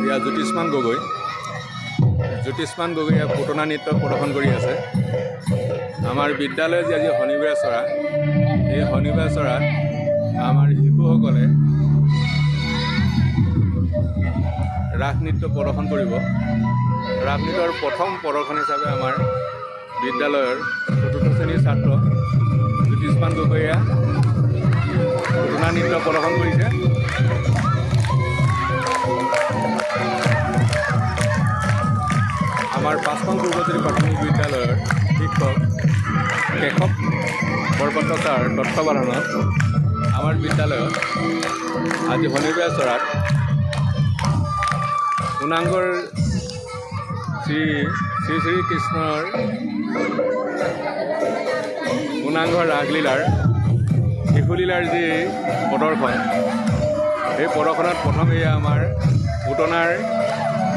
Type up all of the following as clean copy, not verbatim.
এয়া জ্যোতিষ্মান গগৈ পুতনা নৃত্য প্ৰদৰ্শন কৰি আছে। আমাৰ বিদ্যালয়ত যে আজি শনিবাৰ চৰা, এই শনিবাৰ চৰাত আমাৰ শিশুসকলে ৰাস নৃত্য প্ৰদৰ্শন কৰিব। ৰাস নৃত্যৰ প্ৰথম প্ৰদৰ্শন হিচাপে আমাৰ বিদ্যালয়ৰ ৪ৰ্থ শ্ৰেণীৰ ছাত্ৰ জ্যোতিষ্মান গগৈয়ে পুতনা নৃত্য প্ৰদৰ্শন কৰিছে। আমাৰ ৫নং পূৰ্বজ্যোতি প্ৰাথমিক বিদ্যালয়ৰ শিক্ষক কেশৱ বৰপাত্ৰ ছাৰ তত্বাৱধানত আমাৰ বিদ্যালয়ত আজি শনিবাৰ চৰাত পূৰ্ণাংগৰ শ্ৰী কৃষ্ণৰ পূৰ্ণাংগৰ ৰাসলীলাৰ শিশুলীলাৰ যি প্ৰদৰ্শন, সেই প্ৰদৰ্শনত প্ৰথম এয়া আমাৰ পুতনাৰ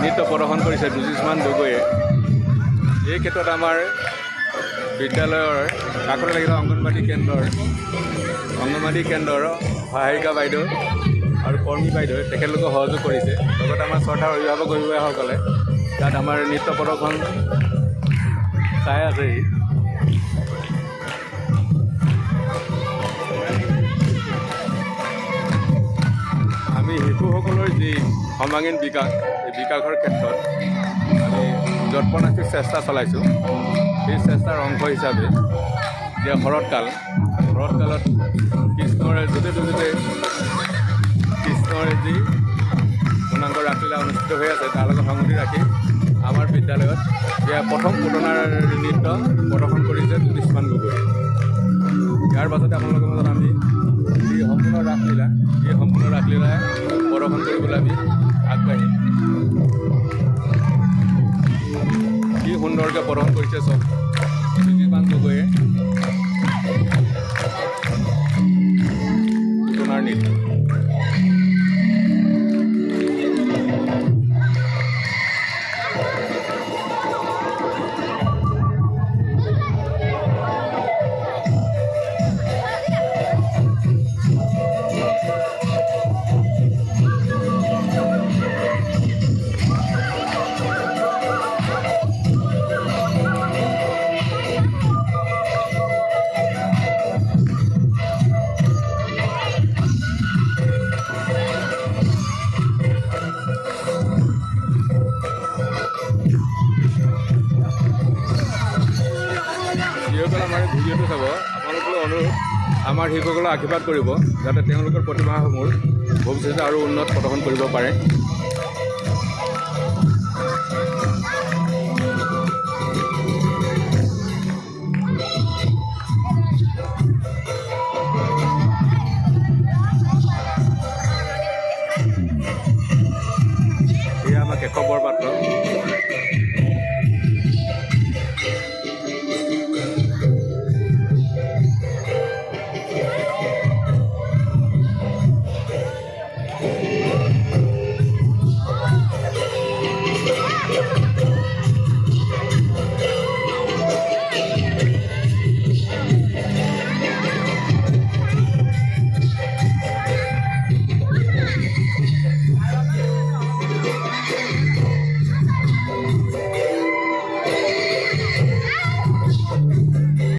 নৃত্য প্ৰদৰ্শন কৰিছে জ্যোতিষ্মান গগৈয়ে। এই ক্ষেত্ৰত আমাৰ বিদ্যালয়ৰ কাষতে লাগিলে অংগনবাদী কেন্দ্ৰৰ সহায়িকা বাইদেউ আৰু কৰ্মী বাইদেউ তেখেতলোকে সহযোগ কৰিছে। লগতে আমাৰ শ্ৰদ্ধাৰ অভিভাৱকসকলে তাত আমাৰ নৃত্য প্ৰদৰ্শন চাই আছেহি। আমি শিশুসকলৰ যি সৰ্বাংগীন বিকাশ, এই বিকাশৰ ক্ষেত্ৰত আমি যৎপৰোনাস্তি চেষ্টা চলাইছোঁ। সেই চেষ্টাৰ অংশ হিচাপে যে শৰৎকালত কৃষ্ণৰ য'তে কৃষ্ণৰ যি পূৰ্ণাংগ ৰাসলীলা অনুষ্ঠিত হৈ আছে, তাৰ লগত সংগতি ৰাখি আমাৰ বিদ্যালয়ত এয়া প্ৰথম পুতনাৰ নৃত্য প্ৰদৰ্শন কৰিছে জ্যোতিষ্মান গগৈ। ইয়াৰ পাছতে আপোনালোকৰ মাজত আমি যি সম্পূৰ্ণ ৰাসলীলা প্ৰদৰ্শন কৰিবলৈ আমি আগবাঢ়িম। কি সুন্দৰকৈ প্ৰদৰ্শন কৰিছে চব জ্যোতিষ্মান গগৈয়ে পুতনাৰ নৃত্য। যিসকলে আমাৰ ভিডিঅ'টো চাব, আপোনালোকৰ অনুৰোধ আমাৰ শিশুসকলক আশীৰ্বাদ কৰিব যাতে তেওঁলোকৰ প্ৰতিভাসমূহ ভৱিষ্যতে আৰু উন্নত প্ৰদৰ্শন কৰিব পাৰে।